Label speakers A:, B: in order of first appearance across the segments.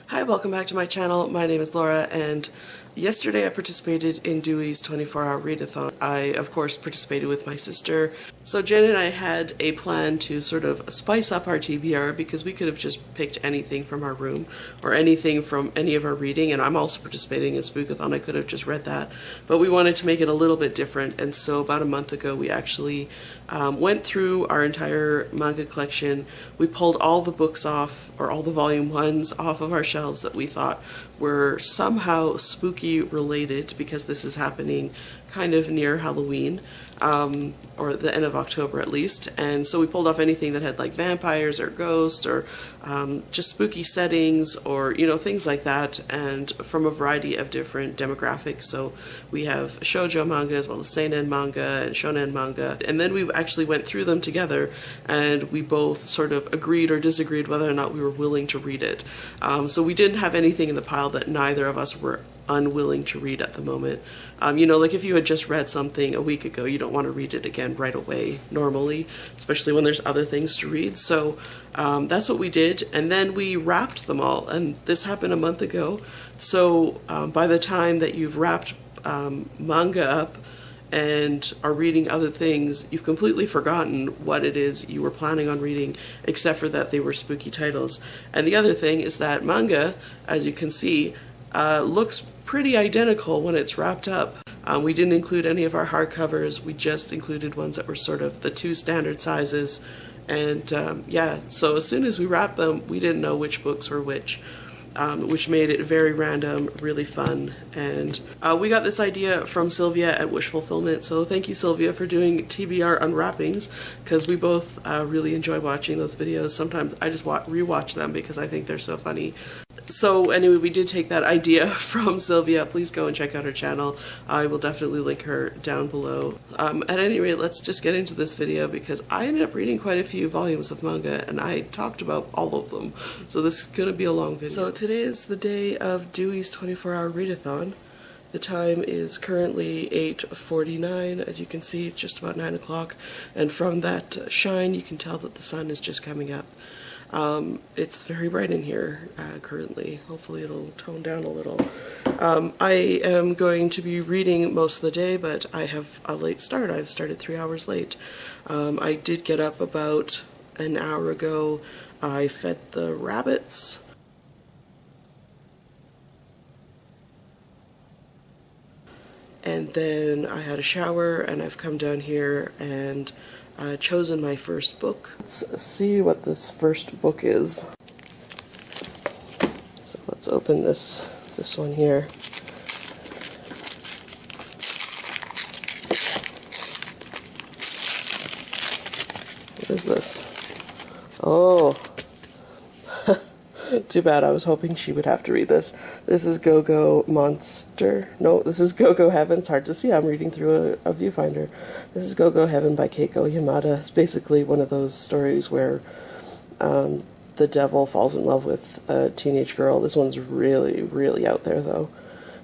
A: Hi, welcome back to my channel. My name is Laura, and yesterday I participated in DEWEY'S 24-hour readathon. I, of course, participated with my sister. So Jen and I had a plan to sort of spice up our TBR because we could have just picked anything from our room or anything from any of our reading, and I'm also participating in Spookathon. I could have just read that, but we wanted to make it a little bit different, and so about a month ago we actually went through our entire manga collection. We pulled all the books off, or all the volume ones off of our shelves that we thought were somehow spooky related, because this is happening kind of near Halloween, or the end of October at least, and so we pulled off anything that had like vampires or ghosts or just spooky settings, or things like that, and from a variety of different demographics. So we have shoujo manga as well as seinen manga and shonen manga, and then we actually went through them together and we both sort of agreed or disagreed whether or not we were willing to read it. So we didn't have anything in the pile that neither of us were unwilling to read at the moment. Like if you had just read something a week ago, you don't want to read it again right away normally, especially when there's other things to read. So that's what we did, and then we wrapped them all, and this happened a month ago. So by the time that you've wrapped manga up and are reading other things, you've completely forgotten what it is you were planning on reading, except for that they were spooky titles. And the other thing is that manga, as you can see, looks pretty identical when it's wrapped up. We didn't include any of our hardcovers, we just included ones that were sort of the 2 standard sizes, and yeah, so as soon as we wrapped them, we didn't know which books were which made it very random, really fun. And we got this idea from Sylvia at Wish Fulfillment, so thank you, Sylvia, for doing TBR unwrappings, because we both really enjoy watching those videos. Sometimes I just rewatch them because I think they're so funny. So anyway, we did take that idea from Sylvia. Please go and check out her channel. I will definitely link her down below. At any rate, let's just get into this video, because I ended up reading quite a few volumes of manga and I talked about all of them. So this is going to be a long video. So today is the day of DEWEY'S 24-hour readathon. The time is currently 8:49. As you can see, it's just about 9 o'clock. And from that shine, you can tell that the sun is just coming up. It's very bright in here currently. Hopefully it'll tone down a little. I am going to be reading most of the day, but I have a late start. I've started 3 hours late. I did get up about an hour ago. I fed the rabbits. And then I had a shower, and I've come down here and chosen my first book. Let's see what this first book is. So let's open this one here. What is this? Oh, too bad. I was hoping she would have to read this. This is Gogo Monster. No, this is Gogo Heaven. It's hard to see. I'm reading through a viewfinder. This is Gogo Heaven by Keiko Yamada. It's basically one of those stories where the devil falls in love with a teenage girl. This one's really, really out there, though.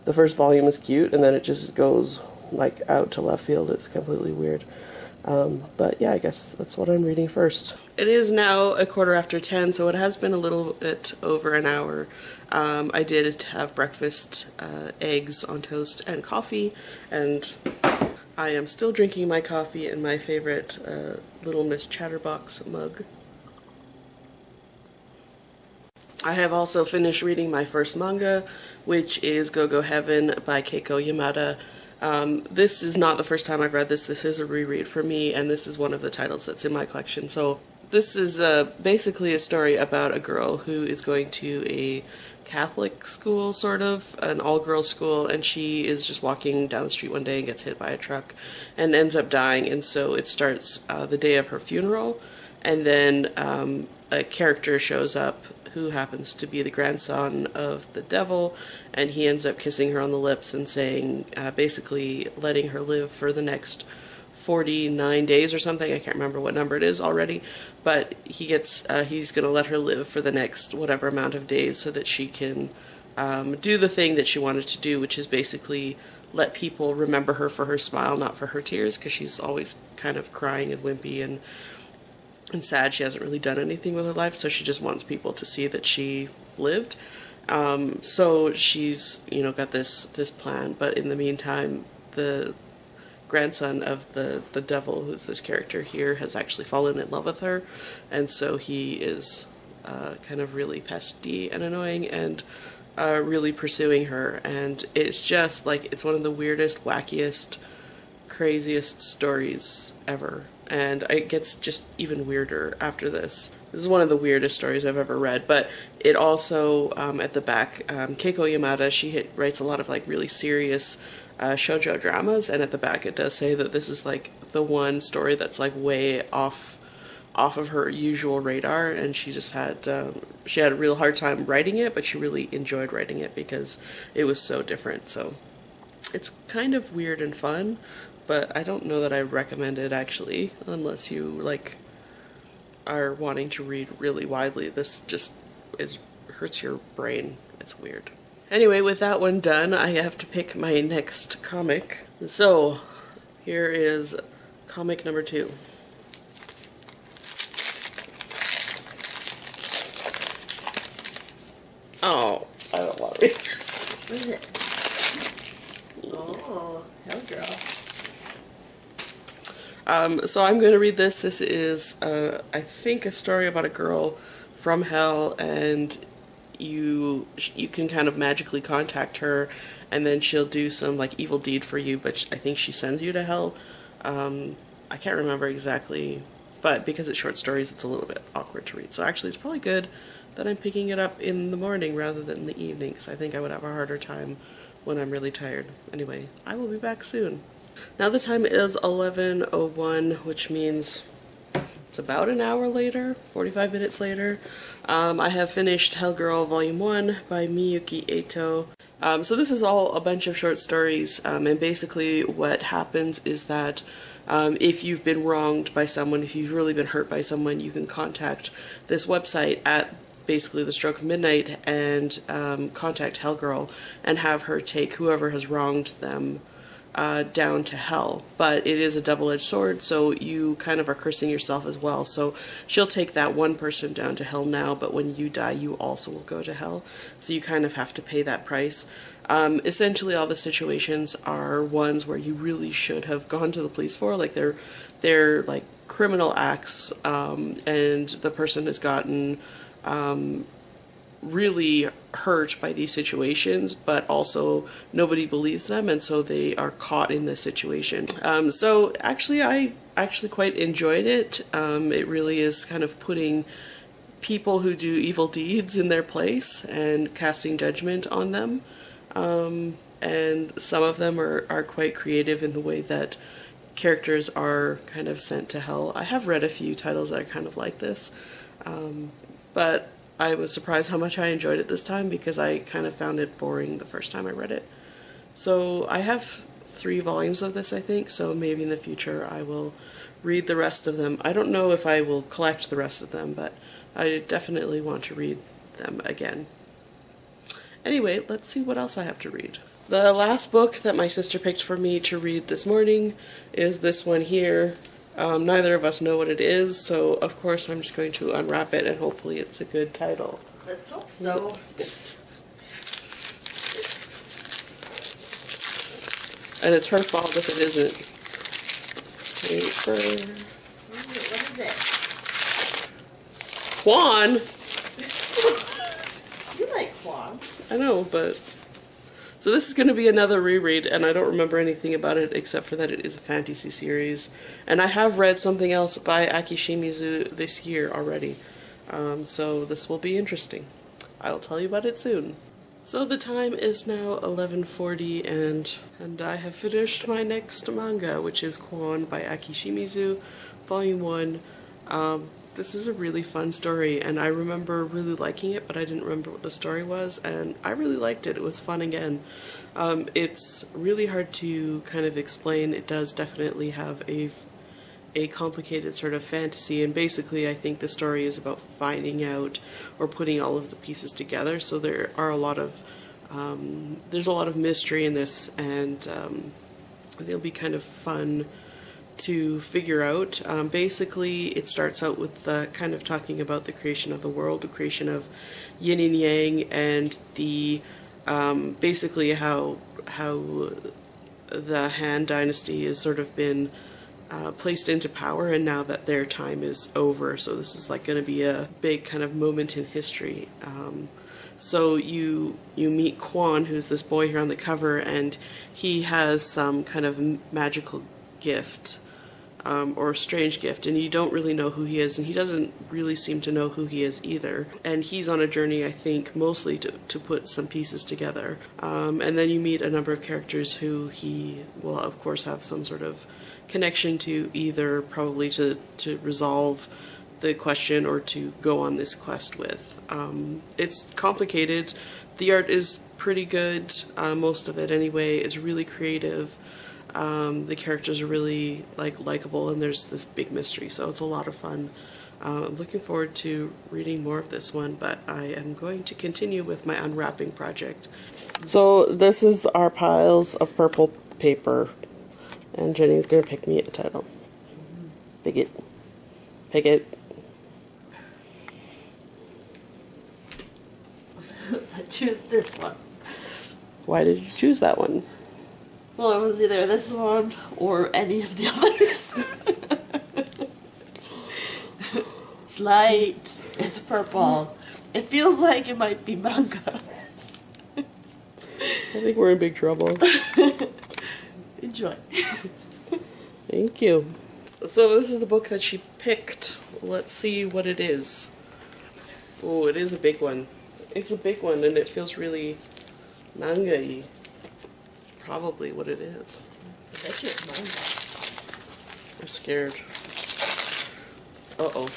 A: The first volume is cute, and then it just goes like out to left field. It's completely weird. But yeah, I guess that's what I'm reading first. It is now 10:15, so it has been a little bit over an hour. I did have breakfast, eggs on toast and coffee, and I am still drinking my coffee in my favorite Little Miss Chatterbox mug. I have also finished reading my first manga, which is Gogo Heaven by Keiko Yamada. This is not the first time I've read this. This is a reread for me, and this is one of the titles that's in my collection. So this is basically a story about a girl who is going to a Catholic school, sort of, an all-girls school, and she is just walking down the street one day and gets hit by a truck and ends up dying. And so it starts the day of her funeral, and then a character shows up who happens to be the grandson of the devil, and he ends up kissing her on the lips and saying, basically letting her live for the next 49 days or something. I can't remember what number it is already, but he's gonna let her live for the next whatever amount of days so that she can do the thing that she wanted to do, which is basically let people remember her for her smile, not for her tears, because she's always kind of crying and wimpy and sad. She hasn't really done anything with her life, so she just wants people to see that she lived. So she's, you know, got this plan, but in the meantime, the grandson of the devil, who's this character here, has actually fallen in love with her, and so he is kind of really pesky and annoying and really pursuing her, and it's just like, it's one of the weirdest, wackiest, craziest stories ever, and it gets just even weirder after this. This is one of the weirdest stories I've ever read, but it also, at the back, Keiko Yamada, she writes a lot of like really serious shoujo dramas, and at the back it does say that this is like the one story that's like way off of her usual radar, and she just had she had a real hard time writing it, but she really enjoyed writing it because it was so different. So it's kind of weird and fun, but I don't know that I recommend it actually, unless you like are wanting to read really widely. This just hurts your brain. It's weird. Anyway, with that one done, I have to pick my next comic. So here is comic number 2. Oh, I don't want to read this.
B: What is it? Oh, Hell Girl.
A: So I'm going to read this. This is, I think, a story about a girl from hell, and you can kind of magically contact her, and then she'll do some like evil deed for you, but I think she sends you to hell. I can't remember exactly, but because it's short stories, it's a little bit awkward to read. So actually, it's probably good that I'm picking it up in the morning rather than in the evening, because I think I would have a harder time when I'm really tired. Anyway, I will be back soon. Now the time is 11:01, which means it's about an hour later, 45 minutes later. I have finished Hell Girl Volume 1 by Miyuki Eito. So this is all a bunch of short stories, and basically what happens is that if you've been wronged by someone, if you've really been hurt by someone, you can contact this website at basically the stroke of midnight and contact Hell Girl and have her take whoever has wronged them down to hell. But it is a double-edged sword, so you kind of are cursing yourself as well. So she'll take that one person down to hell now, but when you die, you also will go to hell. So you kind of have to pay that price. Essentially, all the situations are ones where you really should have gone to the police for, like they're like criminal acts, and the person has gotten really hurt by these situations, but also nobody believes them, and so they are caught in this situation. So actually, I actually quite enjoyed it. It really is kind of putting people who do evil deeds in their place and casting judgment on them. And some of them are quite creative in the way that characters are kind of sent to hell. I have read a few titles that are kind of like this, but I was surprised how much I enjoyed it this time, because I kind of found it boring the first time I read it. So I have 3 volumes of this, I think, so maybe in the future I will read the rest of them. I don't know if I will collect the rest of them, but I definitely want to read them again. Anyway, let's see what else I have to read. The last book that my sister picked for me to read this morning is this one here. Neither of us know what it is, so of course I'm just going to unwrap it and hopefully it's a good title.
B: Let's hope so.
A: And it's her fault if it isn't. Paper.
B: What is it?
A: Qwan!
B: You like Qwan.
A: I know, but... So this is going to be another reread, and I don't remember anything about it except for that it is a fantasy series. And I have read something else by Aki Shimizu this year already, so this will be interesting. I'll tell you about it soon. So the time is now 11:40, and I have finished my next manga, which is Qwan by Aki Shimizu, Volume 1. This is a really fun story, and I remember really liking it, but I didn't remember what the story was, and I really liked it. It was fun again. It's really hard to kind of explain. It does definitely have a complicated sort of fantasy, and basically I think the story is about finding out or putting all of the pieces together, so there are a lot of there's a lot of mystery in this, and there'll be kind of fun to figure out. Basically, it starts out with kind of talking about the creation of the world, the creation of yin and yang, and the basically how the Han Dynasty has sort of been placed into power, and now that their time is over. So this is like going to be a big kind of moment in history. So you meet Qwan, who's this boy here on the cover, and he has some kind of magical gift, or strange gift, and you don't really know who he is, and he doesn't really seem to know who he is either. And he's on a journey, I think, mostly to put some pieces together. And then you meet a number of characters who he will, of course, have some sort of connection to, either probably to resolve the question or to go on this quest with. It's complicated. The art is pretty good, most of it anyway. It's really creative. The characters are really likable, and there's this big mystery, so it's a lot of fun. I'm looking forward to reading more of this one, but I am going to continue with my unwrapping project. So this is our piles of purple paper, and Jenny's going to pick me a title. Pick it. Pick it.
B: I choose this one.
A: Why did you choose that one?
B: Well, it was either this one or any of the others. It's light. It's purple. It feels like it might be manga.
A: I think we're in big trouble.
B: Enjoy.
A: Thank you. So this is the book that she picked. Let's see what it is. Oh, it is a big one. It's a big one, and it feels really manga-y. Probably what it is.
B: I bet you it's manga.
A: I'm scared. Uh-oh.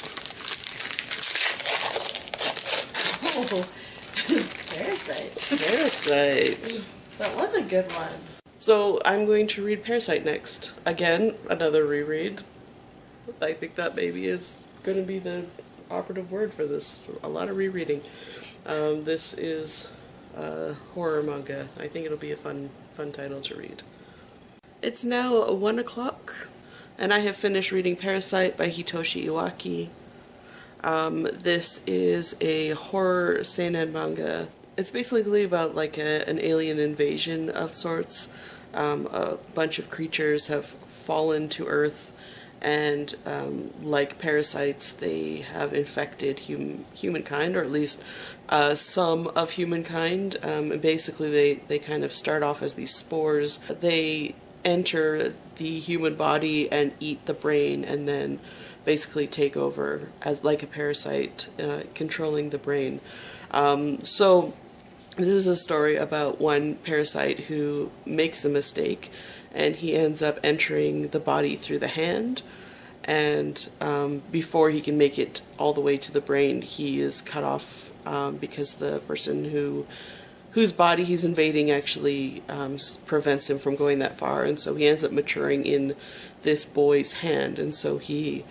B: Oh, Parasyte.
A: Parasyte.
B: That was a good one.
A: So I'm going to read Parasyte next. Again, another reread. I think that maybe is going to be the operative word for this. A lot of rereading. This is horror manga. I think it'll be a fun title to read. It's now 1 o'clock, and I have finished reading Parasyte by Hitoshi Iwaaki. This is a horror seinen manga. It's basically about an alien invasion of sorts. A bunch of creatures have fallen to Earth, and like parasites, they have infected humankind, or at least some of humankind. Basically, they kind of start off as these spores. They enter the human body and eat the brain, and then basically take over as like a parasite, controlling the brain. So this is a story about one parasite who makes a mistake, and he ends up entering the body through the hand, and before he can make it all the way to the brain, he is cut off because the person whose body he's invading actually prevents him from going that far, and so he ends up maturing in this boy's hand, and so he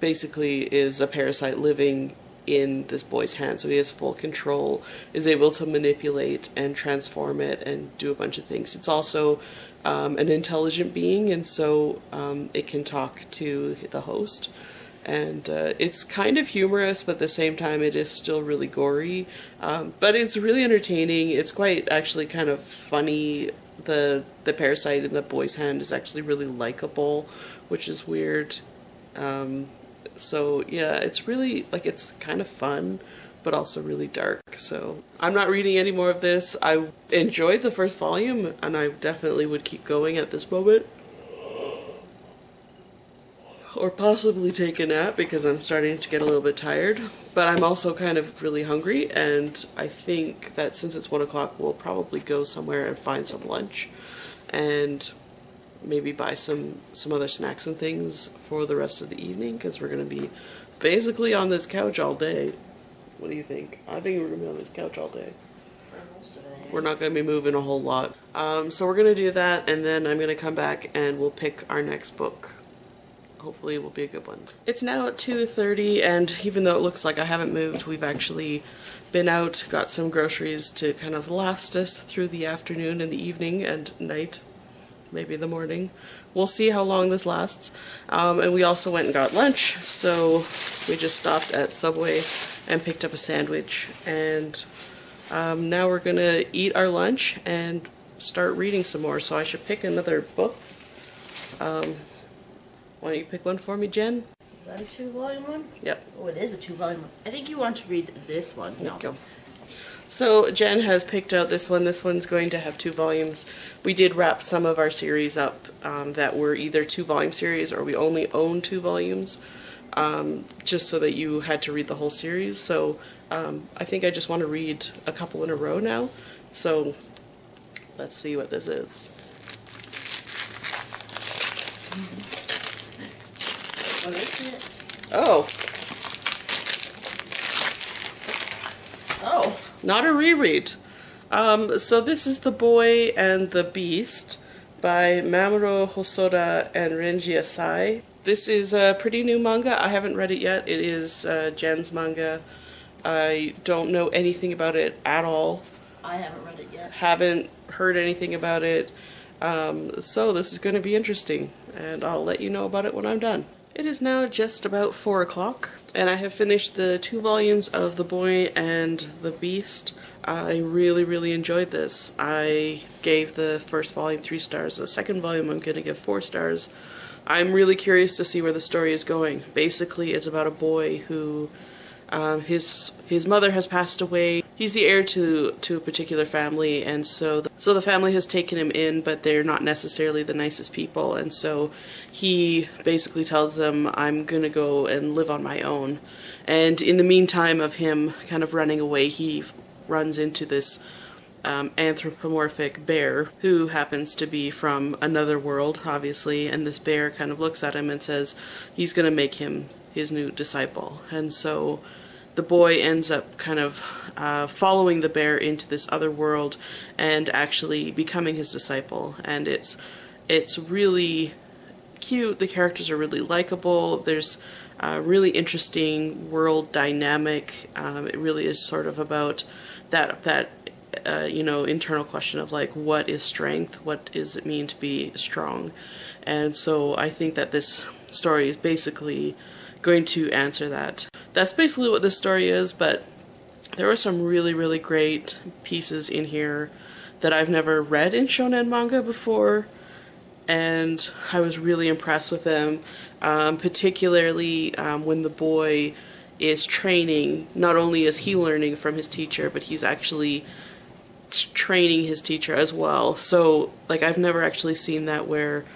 A: basically is a parasite living in this boy's hand, so he has full control, is able to manipulate and transform it and do a bunch of things. It's also an intelligent being, and so it can talk to the host, and it's kind of humorous, but at the same time it is still really gory, but it's really entertaining. It's quite actually kind of funny. The parasite in the boy's hand is actually really likable, which is weird. So yeah, it's really, it's kind of fun, but also really dark. So I'm not reading any more of this. I enjoyed the first volume, and I definitely would keep going at this moment. Or possibly take a nap, because I'm starting to get a little bit tired. But I'm also kind of really hungry, and I think that since it's 1 o'clock, we'll probably go somewhere and find some lunch, and maybe buy some other snacks and things for the rest of the evening, because we're going to be basically on this couch all day. What do you think? I think we're going to be on this couch all day.
B: For most of it.
A: We're not going to be moving a whole lot. So we're going to do that, and then I'm going to come back and we'll pick our next book. Hopefully it will be a good one. It's now at 2:30, and even though it looks like I haven't moved, we've actually been out, got some groceries to kind of last us through the afternoon and the evening and night. maybe the morning. We'll see how long this lasts. And we also went and got lunch, so we just stopped at Subway and picked up a sandwich. And now we're gonna eat our lunch and start reading some more, so I should pick another book. Why don't you pick one for me, Jen?
B: Is that a 2-volume one?
A: Yep.
B: Oh, it is a 2-volume one. I think you want to read this one. No.
A: Go. So Jen has picked out this one. This one's going to have 2 volumes. We did wrap some of our series up that were either 2-volume series or we only own 2 volumes, just so that you had to read the whole series. So I think I just want to read a couple in a row now. So let's see what this is.
B: What is it?
A: Oh.
B: Oh.
A: Not a reread. So this is The Boy and the Beast by Mamoru Hosoda and Renji Asai. This is a pretty new manga. I haven't read it yet. It is Jen's manga. I don't know anything about it at all.
B: I haven't read it yet.
A: Haven't heard anything about it. So this is going to be interesting, and I'll let you know about it when I'm done. It is now just about 4 o'clock, and I have finished the 2 volumes of The Boy and the Beast. I really, really enjoyed this. I gave the first volume 3 stars. The second volume I'm going to give 4 stars. I'm really curious to see where the story is going. Basically, it's about a boy who his mother has passed away. He's the heir to a particular family, and so the family has taken him in, but they're not necessarily the nicest people, and so he basically tells them, I'm gonna go and live on my own. And in the meantime of him kind of running away, he runs into this anthropomorphic bear who happens to be from another world, obviously, and this bear kind of looks at him and says he's going to make him his new disciple. And so the boy ends up kind of following the bear into this other world and actually becoming his disciple. And it's really cute. The characters are really likable. There's a really interesting world dynamic. It really is sort of about that internal question of like, what is strength? What does it mean to be strong? And so I think that this story is basically going to answer that. That's basically what this story is, but there were some really, really great pieces in here that I've never read in shonen manga before, and I was really impressed with them, particularly when the boy is training. Not only is he learning from his teacher, but he's actually training his teacher as well. So like, I've never actually seen that where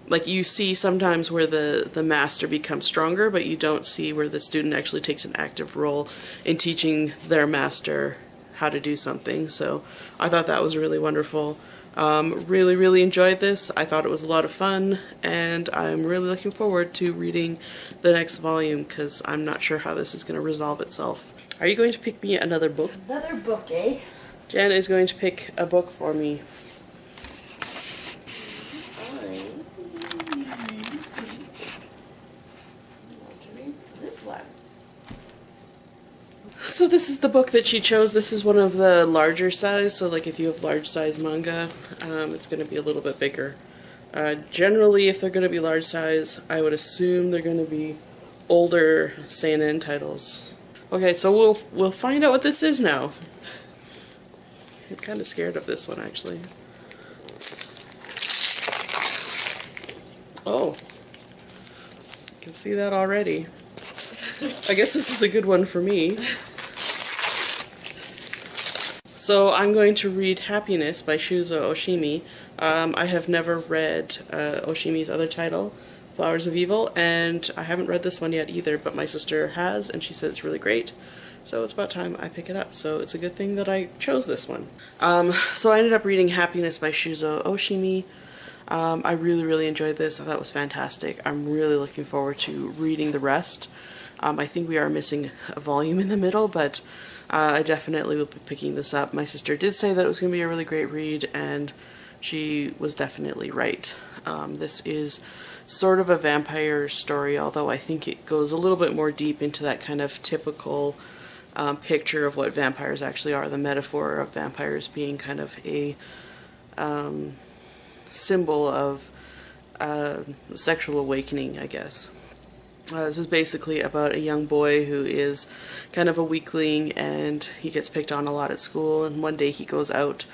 A: like you see sometimes where the master becomes stronger, but you don't see where the student actually takes an active role in teaching their master how to do something. So I thought that was really wonderful. Really, really enjoyed this. I thought it was a lot of fun, and I'm really looking forward to reading the next volume because I'm not sure how this is going to resolve itself. Are you going to pick me another book?
B: Another book, eh? Jen
A: is going to pick a book for me. So this is the book that she chose. This is one of the larger size, so like if you have large size manga, it's going to be a little bit bigger. Generally, if they're going to be large size, I would assume they're going to be older seinen titles. Okay, so we'll find out what this is now. I'm kind of scared of this one, actually. Oh, I can see that already. I guess this is a good one for me. So I'm going to read Happiness by Shuzo Oshimi. I have never read Oshimi's other title, Flowers of Evil, and I haven't read this one yet either, but my sister has, and she said it's really great. So it's about time I pick it up. So it's a good thing that I chose this one. So I ended up reading Happiness by Shuzo Oshimi. I really, really enjoyed this. I thought it was fantastic. I'm really looking forward to reading the rest. I think we are missing a volume in the middle, but I definitely will be picking this up. My sister did say that it was going to be a really great read, and she was definitely right. This is sort of a vampire story, although I think it goes a little bit more deep into that kind of typical picture of what vampires actually are, the metaphor of vampires being kind of a symbol of sexual awakening, I guess. This is basically about a young boy who is kind of a weakling, and he gets picked on a lot at school, and one day he goes out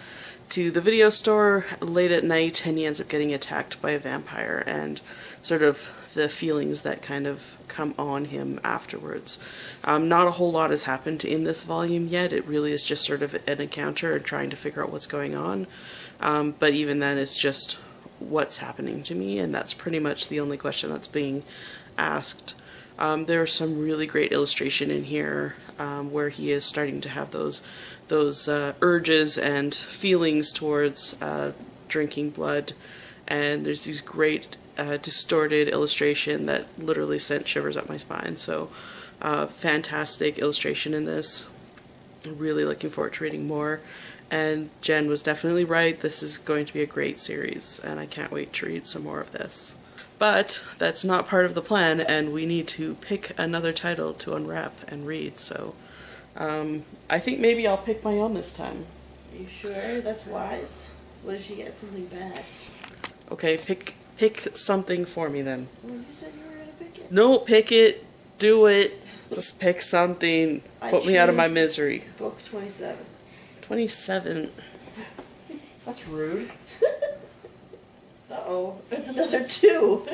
A: to the video store late at night and he ends up getting attacked by a vampire, and sort of the feelings that kind of come on him afterwards. Not a whole lot has happened in this volume yet. It really is just sort of an encounter and trying to figure out what's going on. But even then, it's just what's happening to me, and that's pretty much the only question that's being asked. There's some really great illustration in here where he is starting to have those urges and feelings towards drinking blood, and there's these great distorted illustration that literally sent shivers up my spine. So fantastic illustration in this. Really looking forward to reading more, and Jen was definitely right. This is going to be a great series, and I can't wait to read some more of this. But that's not part of the plan, and we need to pick another title to unwrap and read, so I think maybe I'll pick my own this time.
B: Are you sure? That's wise. What if you get something bad?
A: Okay, pick something for me then.
B: Well, you said you were going to pick it.
A: No, pick it. Do it. Just pick something. Put me out of my misery.
B: Book 27.
A: 27? That's rude.
B: Uh-oh, it's another 2.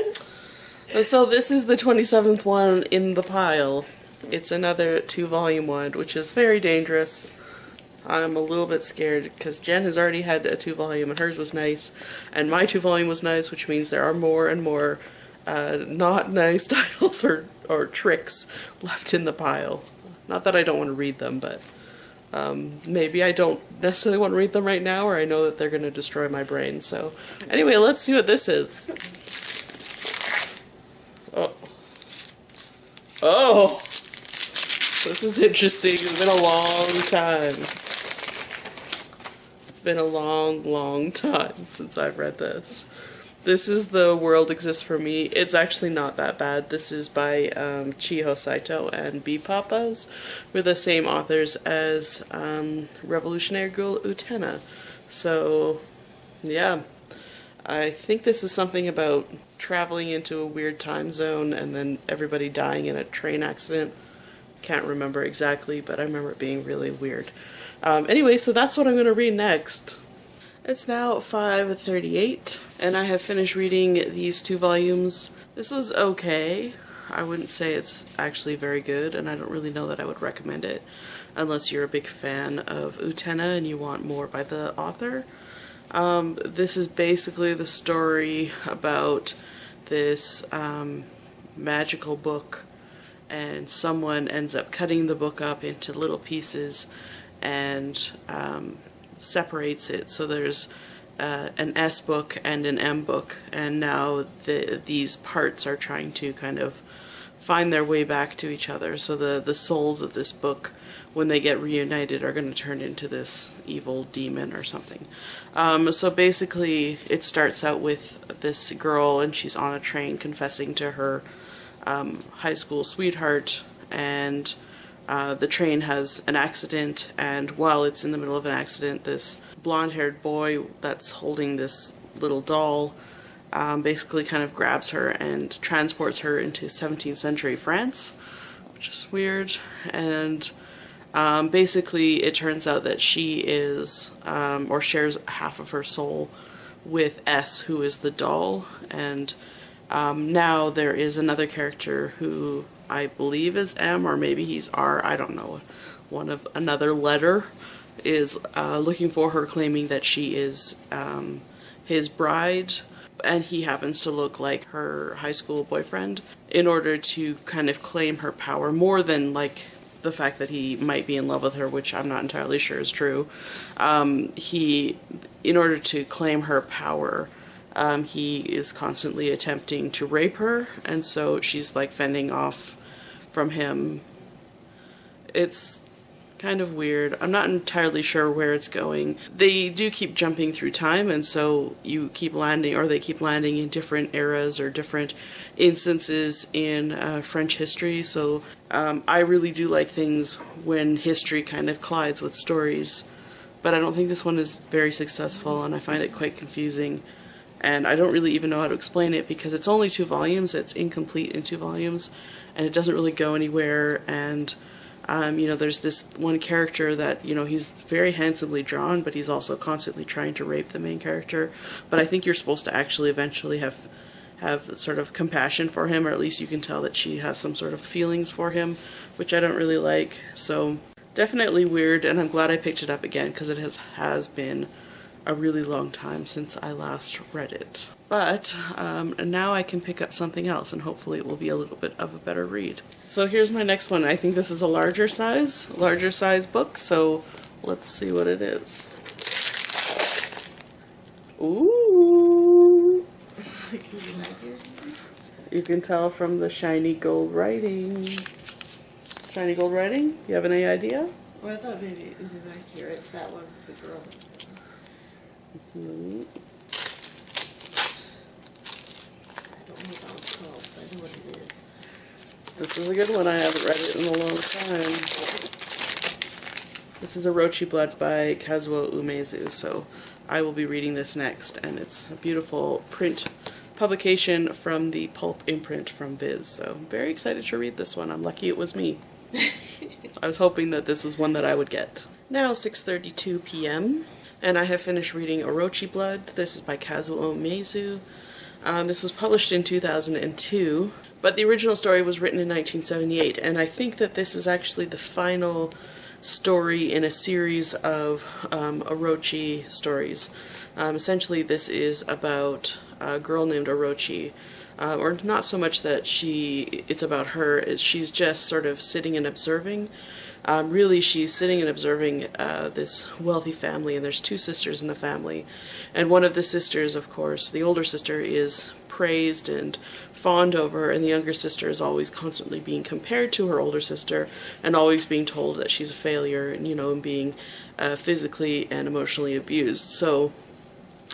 A: So this is the 27th one in the pile. It's another 2-volume one, which is very dangerous. I'm a little bit scared because Jen has already had a 2-volume and hers was nice, and my 2-volume was nice, which means there are more and more not nice titles or tricks left in the pile. Not that I don't want to read them, but maybe I don't necessarily want to read them right now, or I know that they're going to destroy my brain. So anyway, let's see what this is. Oh, this is interesting. It's been a long time. It's been a long time since I've read this. This is The World Exists for Me. It's actually not that bad. This is by Chiho Saito and B Papas. We're the same authors as Revolutionary Girl Utena. So, yeah. I think this is something about traveling into a weird time zone and then everybody dying in a train accident. Can't remember exactly, but I remember it being really weird. Anyway, so that's what I'm going to read next. It's now 5:38, and I have finished reading these 2 volumes. This is okay. I wouldn't say it's actually very good, and I don't really know that I would recommend it unless you're a big fan of Utena and you want more by the author. This is basically the story about this magical book, and someone ends up cutting the book up into little pieces and separates it. So there's an S book and an M book, and now these parts are trying to kind of find their way back to each other. So the souls of this book, when they get reunited, are going to turn into this evil demon or something. So basically it starts out with this girl, and she's on a train confessing to her high school sweetheart, and the train has an accident, and while it's in the middle of an accident, this blonde-haired boy that's holding this little doll basically kind of grabs her and transports her into 17th century France, which is weird. And basically it turns out that she is, or shares half of her soul with S, who is the doll, and now there is another character who I believe is M, or maybe he's R, I don't know, one of another letter, is looking for her, claiming that she is his bride, and he happens to look like her high school boyfriend, in order to kind of claim her power, more than like the fact that he might be in love with her, which I'm not entirely sure is true. In order to claim her power, he is constantly attempting to rape her, and so she's like fending off from him. It's kind of weird. I'm not entirely sure where it's going. They do keep jumping through time, and so you keep landing, or they keep landing in different eras or different instances in French history. So I really do like things when history kind of collides with stories, but I don't think this one is very successful, and I find it quite confusing. and I don't really even know how to explain it because it's only 2 volumes, it's incomplete in 2 volumes, and it doesn't really go anywhere, and you know, there's this one character that, you know, he's very handsomely drawn, but he's also constantly trying to rape the main character, but I think you're supposed to actually eventually have sort of compassion for him, or at least you can tell that she has some sort of feelings for him, which I don't really like. So definitely weird, and I'm glad I picked it up again because it has been a really long time since I last read it. But now I can pick up something else, and hopefully it will be a little bit of a better read. So here's my next one. I think this is a larger size book, so let's see what it is. Ooh! You can tell from the shiny gold writing. Shiny gold writing? You have any idea?
B: Well, I thought maybe it was a nice here. It's that one with the girl.
A: Mm-hmm.
B: I don't know what it's called, but I know what it is.
A: This is a good one. I haven't read it in a long time. This is Orochi Blood by Kazuo Umezu, so I will be reading this next, and it's a beautiful print publication from the pulp imprint from Viz, so I'm very excited to read this one. I'm lucky it was me. I was hoping that this was one that I would get. Now 6:32 p.m. and I have finished reading Orochi Blood. This is by Kazuo Umezu. This was published in 2002, but the original story was written in 1978, and I think that this is actually the final story in a series of Orochi stories. Essentially, this is about a girl named Orochi, or not so much that it's about her, is she's just sort of sitting and observing. Really, she's sitting and observing this wealthy family, and there's 2 sisters in the family. And one of the sisters, of course, the older sister, is praised and fawned over, and the younger sister is always constantly being compared to her older sister, and always being told that she's a failure, and, you know, and being physically and emotionally abused. So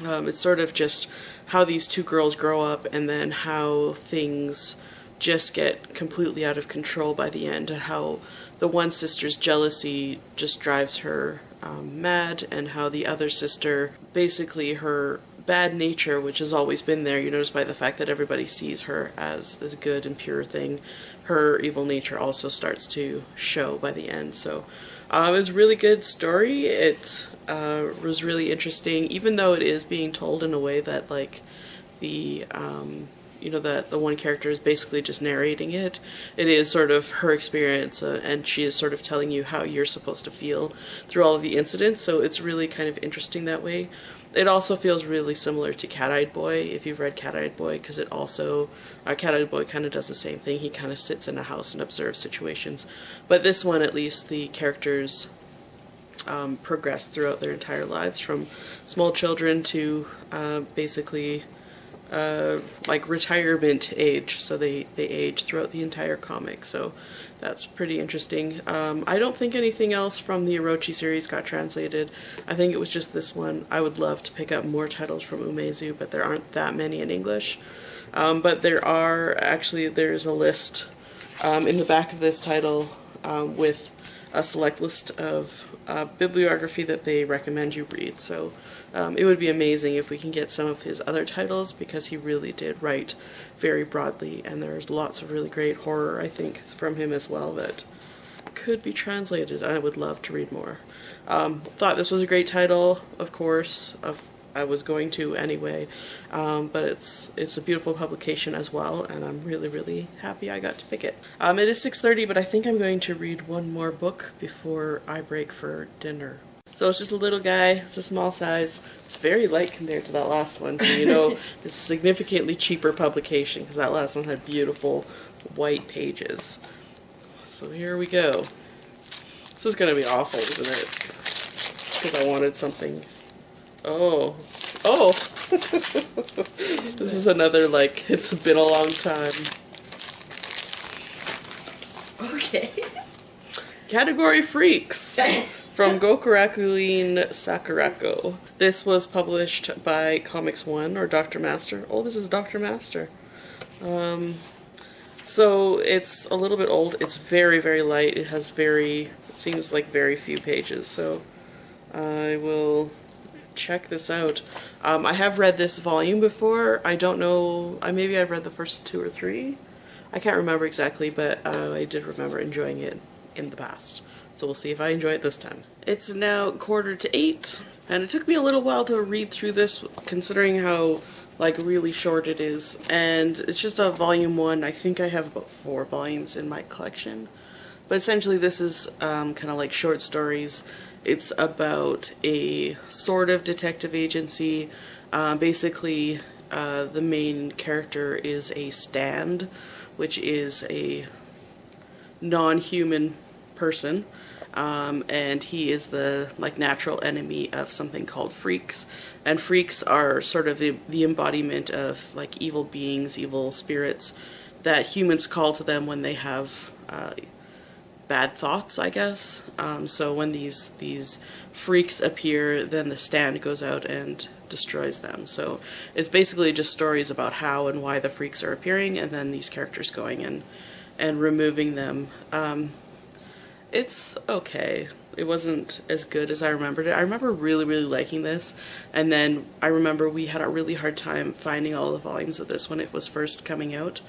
A: it's sort of just how these 2 girls grow up, and then how things just get completely out of control by the end, and how the one sister's jealousy just drives her mad, and how the other sister, basically her bad nature, which has always been there, you notice by the fact that everybody sees her as this good and pure thing, her evil nature also starts to show by the end. So it was a really good story. It was really interesting, even though it is being told in a way that, like, the you know, that the one character is basically just narrating it. It is sort of her experience, and she is sort of telling you how you're supposed to feel through all of the incidents, so it's really kind of interesting that way. It also feels really similar to Cat-Eyed Boy, if you've read Cat-Eyed Boy, because it also, Cat-Eyed Boy kind of does the same thing. He kind of sits in a house and observes situations. But this one, at least, the characters progress throughout their entire lives, from small children to basically like retirement age, so they age throughout the entire comic, so that's pretty interesting. I don't think anything else from the Orochi series got translated. I think it was just this one. I would love to pick up more titles from Umezu, but there aren't that many in English. But there's a list in the back of this title with a select list of bibliography that they recommend you read. So it would be amazing if we can get some of his other titles, because he really did write very broadly, and there's lots of really great horror, I think, from him as well that could be translated. I would love to read more. Thought this was a great title, of course. I was going to anyway, but it's a beautiful publication as well, and I'm really, really happy I got to pick it. It is 6:30, but I think I'm going to read one more book before I break for dinner. So it's just a little guy, it's a small size, it's very light compared to that last one, so you know it's a significantly cheaper publication, because that last one had beautiful white pages. So here we go. This is going to be awful, isn't it? Because I wanted something... Oh. This is another, like, it's been a long time.
B: Okay.
A: Category Freaks from Gokurakuin Sakurako. This was published by Comics One, or Dr. Master. Oh, this is Dr. Master. So it's a little bit old. It's very, very light. It seems like very few pages. So I will check this out. I have read this volume before. I don't know, maybe I've read the first 2 or 3. I can't remember exactly, but I did remember enjoying it in the past. So we'll see if I enjoy it this time. It's now 7:45, and it took me a little while to read through this, considering how like really short it is. And it's just a volume 1. I think I have about 4 volumes in my collection. But essentially this is kind of like short stories. It's about a sort of detective agency. Basically, the main character is a stand, which is a non-human person, and he is the like natural enemy of something called freaks. And freaks are sort of the embodiment of like evil beings, evil spirits that humans call to them when they have bad thoughts, I guess. So when these freaks appear, then the stand goes out and destroys them. So it's basically just stories about how and why the freaks are appearing, and then these characters going in and removing them. It's okay. It wasn't as good as I remembered it. I remember really, really liking this, and then I remember we had a really hard time finding all the volumes of this when it was first coming out.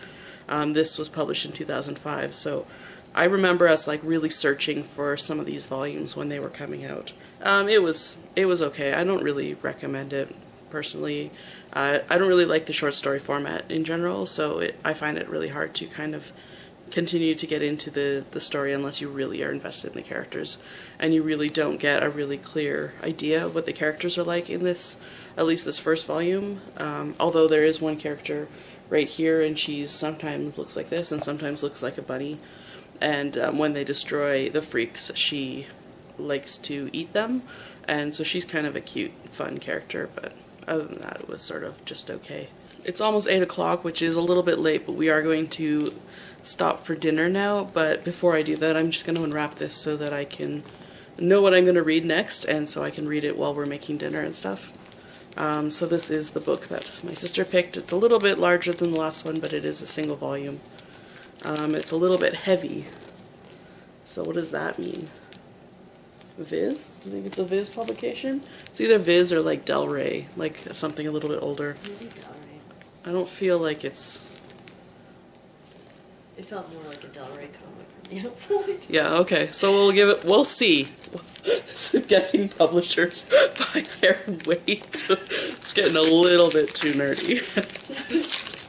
A: This was published in 2005, so I remember us like really searching for some of these volumes when they were coming out. It was okay. I don't really recommend it personally. I don't really like the short story format in general, so I find it really hard to kind of continue to get into the story unless you really are invested in the characters, and you really don't get a really clear idea of what the characters are like in this, at least this first volume. Although there is one character right here, and she sometimes looks like this and sometimes looks like a bunny. And when they destroy the freaks, she likes to eat them, and so she's kind of a cute, fun character, but other than that, it was sort of just okay. It's almost 8 o'clock, which is a little bit late, but we are going to stop for dinner now. But before I do that, I'm just going to unwrap this so that I can know what I'm going to read next, and so I can read it while we're making dinner and stuff. So this is the book that my sister picked. It's a little bit larger than the last one, but it is a single volume. It's a little bit heavy. So what does that mean? Viz? I think it's a Viz publication. It's either Viz or like Del Rey, like something a little bit older.
B: Maybe Del Rey.
A: I don't feel like it's...
B: It felt more like a Del Rey comic from the outside.
A: Yeah, okay. So we'll see. This is guessing publishers by their weight. It's getting a little bit too nerdy.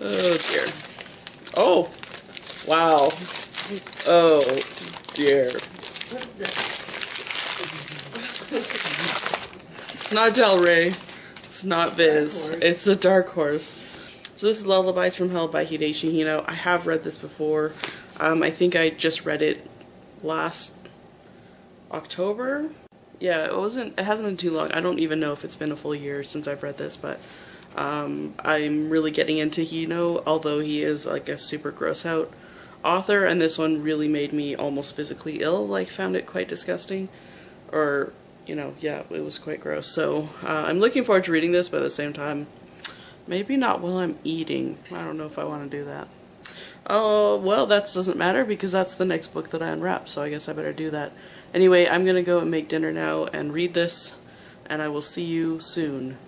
A: Oh dear. Oh! Wow. Oh dear.
B: What is this?
A: It's not Del Rey. It's not Viz. It's a Dark Horse. So this is Lullabies from Hell by Hideshi Hino. I have read this before. I think I just read it last October. Yeah, it hasn't been too long. I don't even know if it's been a full year since I've read this, but I'm really getting into Hino, although he is like a super gross out author, and this one really made me almost physically ill, like found it quite disgusting, or, you know, yeah, it was quite gross. So I'm looking forward to reading this, but at the same time, maybe not while I'm eating. I don't know if I want to do that. Oh, well, that doesn't matter because that's the next book that I unwrap, so I guess I better do that. Anyway, I'm going to go and make dinner now and read this, and I will see you soon.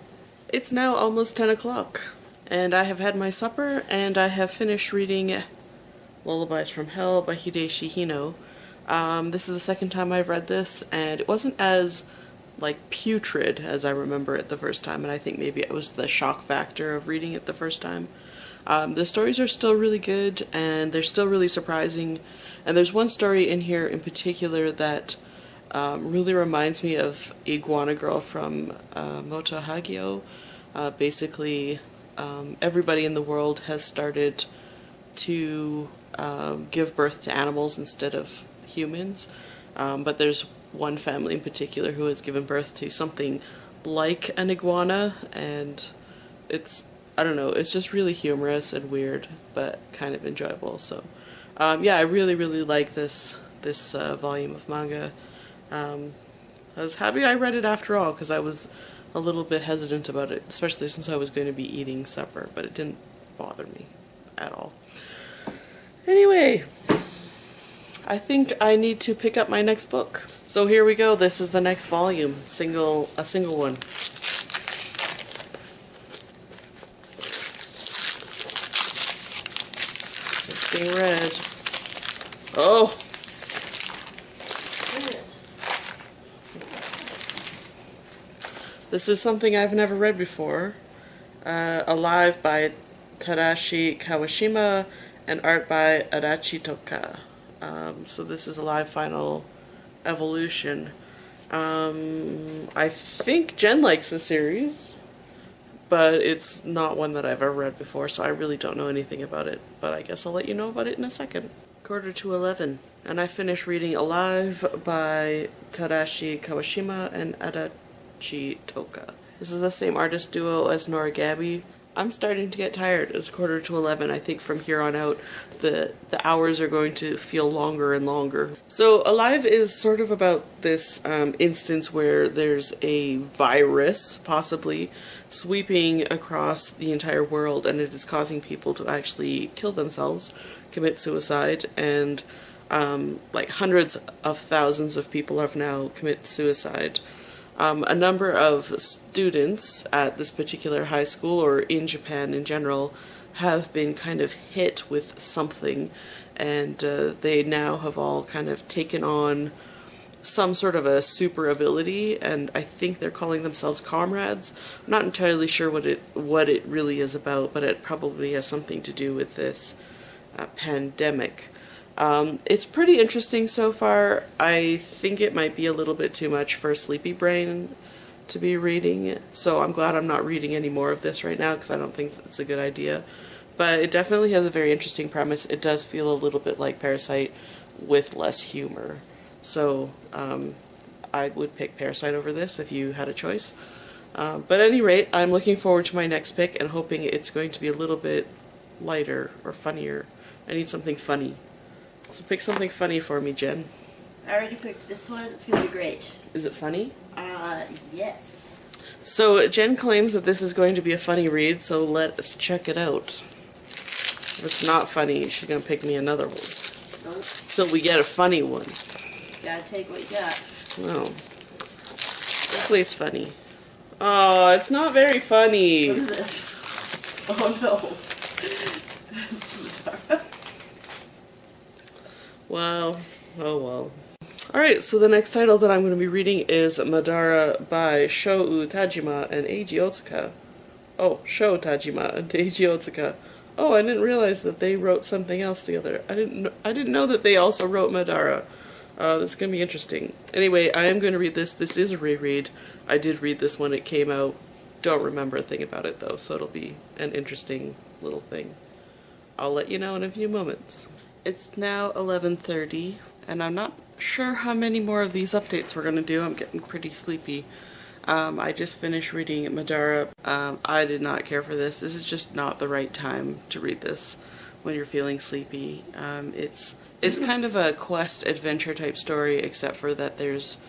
A: It's now almost 10 o'clock, and I have had my supper, and I have finished reading Lullabies from Hell by Hideshi Hino. This is the second time I've read this, and it wasn't as like putrid as I remember it the first time, and I think maybe it was the shock factor of reading it the first time. The stories are still really good, and they're still really surprising, and there's one story in here in particular that really reminds me of Iguana Girl from Mota Hagio. Basically, everybody in the world has started to give birth to animals instead of humans, but there's one family in particular who has given birth to something like an iguana, and it's, I don't know, it's just really humorous and weird, but kind of enjoyable. So yeah, I really, really like this volume of manga. I was happy I read it after all, because I was a little bit hesitant about it, especially since I was going to be eating supper, but it didn't bother me at all. Anyway, I think I need to pick up my next book. So here we go. This is the next volume, a single one. being read. Oh! This is something I've never read before. Alive by Tadashi Kawashima and art by Adachi Toka. So this is Alive Final Evolution. I think Jen likes the series, but it's not one that I've ever read before, so I really don't know anything about it. But I guess I'll let you know about it in a second. 10:45, and I finished reading Alive by Tadashi Kawashima and Adachi Toka. This is the same artist duo as Noragami. I'm starting to get tired. It's 10:45. I think from here on out, the hours are going to feel longer and longer. So Alive is sort of about this instance where there's a virus, possibly, sweeping across the entire world, and it is causing people to actually kill themselves, commit suicide, and like hundreds of thousands of people have now committed suicide. A number of students at this particular high school, or in Japan in general, have been kind of hit with something, and they now have all kind of taken on some sort of a super ability, and I think they're calling themselves comrades. I'm not entirely sure what it really is about, but it probably has something to do with this pandemic. It's pretty interesting so far. I think it might be a little bit too much for a sleepy brain to be reading, so I'm glad I'm not reading any more of this right now because I don't think it's a good idea. But it definitely has a very interesting premise. It does feel a little bit like Parasyte with less humor. So I would pick Parasyte over this if you had a choice. But at any rate, I'm looking forward to my next pick and hoping it's going to be a little bit lighter or funnier. I need something funny. So pick something funny for me, Jen.
B: I already picked this one. It's going to be great.
A: Is it funny?
B: Yes.
A: So Jen claims that this is going to be a funny read, so let's check it out. If it's not funny, she's going to pick me another one.
B: Nope.
A: So we get a funny one.
B: Gotta take what you got.
A: No. Hopefully it's funny. Oh, it's not very funny.
B: What is it? Oh no. It's Madara.
A: Well, oh well. Alright, so the next title that I'm going to be reading is Madara by Shou Tajima and Eiji Otsuka. Oh, Shou Tajima and Eiji Otsuka. Oh, I didn't realize that they wrote something else together. I didn't know that they also wrote Madara. This is going to be interesting. Anyway, I am going to read this. This is a reread. I did read this when it came out. Don't remember a thing about it though, so it'll be an interesting little thing. I'll let you know in a few moments. It's now 11:30, and I'm not sure how many more of these updates we're going to do. I'm getting pretty sleepy. I just finished reading Madara. I did not care for this. This is just not the right time to read this when you're feeling sleepy. It's kind of a quest adventure type story, except for that there's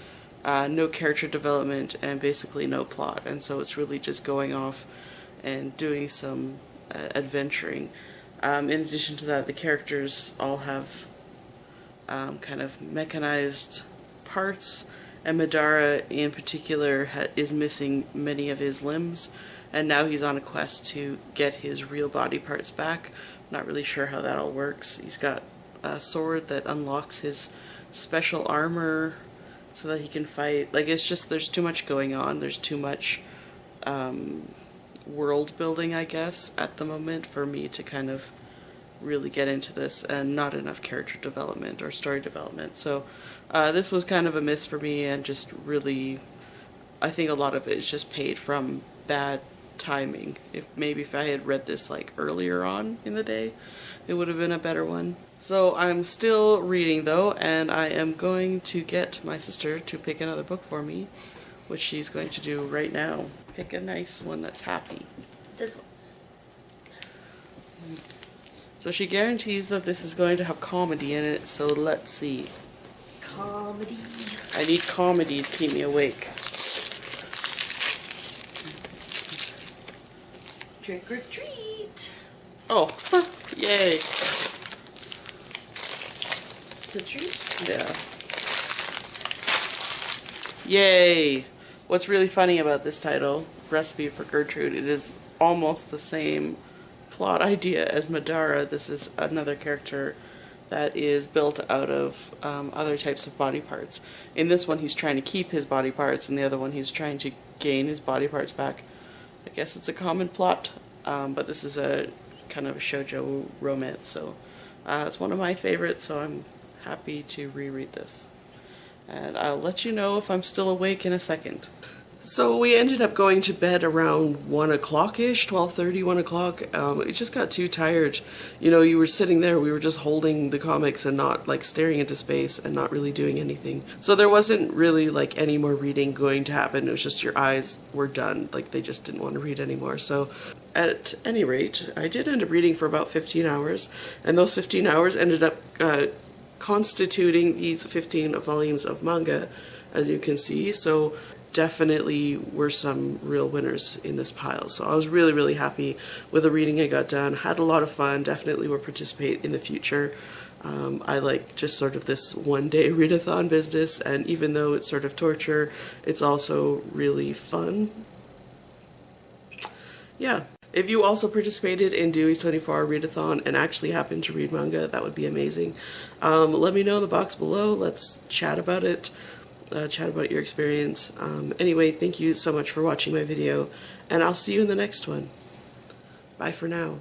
A: no character development and basically no plot, and so it's really just going off and doing some adventuring. In addition to that, the characters all have kind of mechanized parts, and Madara in particular is missing many of his limbs, and now he's on a quest to get his real body parts back. Not really sure how that all works. He's got a sword that unlocks his special armor so that he can fight. Like, it's just, there's too much going on. There's too much world building, I guess, at the moment for me to kind of really get into this, and not enough character development or story development. So this was kind of a miss for me, and just really, I think a lot of it is just paid from bad timing. If I had read this like earlier on in the day, it would have been a better one. So I'm still reading though, and I am going to get my sister to pick another book for me, which she's going to do right now. Pick a nice one that's happy.
B: This one.
A: So she guarantees that this is going to have comedy in it, so let's see.
B: Comedy.
A: I need comedy to keep me awake.
B: Trick or treat.
A: Oh, yay.
B: The treat?
A: Yeah. Yay. What's really funny about this title, Recipe for Gertrude, it is almost the same plot idea as Madara, this is another character that is built out of other types of body parts. In this one, he's trying to keep his body parts, and the other one, he's trying to gain his body parts back. I guess it's a common plot, but this is a kind of a shoujo romance, so it's one of my favorites, so I'm happy to reread this. And I'll let you know if I'm still awake in a second. So we ended up going to bed around 1 o'clock-ish, 12:30, 1 o'clock. It just got too tired. You know, you were sitting there, we were just holding the comics and not like staring into space and not really doing anything. So there wasn't really like any more reading going to happen. It was just your eyes were done. Like they just didn't want to read anymore. So at any rate, I did end up reading for about 15 hours. And those 15 hours ended up constituting these 15 volumes of manga, as you can see. So definitely were some real winners in this pile. So I was really, really happy with the reading I got done. Had a lot of fun. Definitely will participate in the future. I like just sort of this one-day readathon business, and even though it's sort of torture, it's also really fun. Yeah. If you also participated in Dewey's 24-hour readathon and actually happened to read manga, that would be amazing. Let me know in the box below. Let's chat about it. Chat about your experience. Anyway, thank you so much for watching my video, and I'll see you in the next one. Bye for now.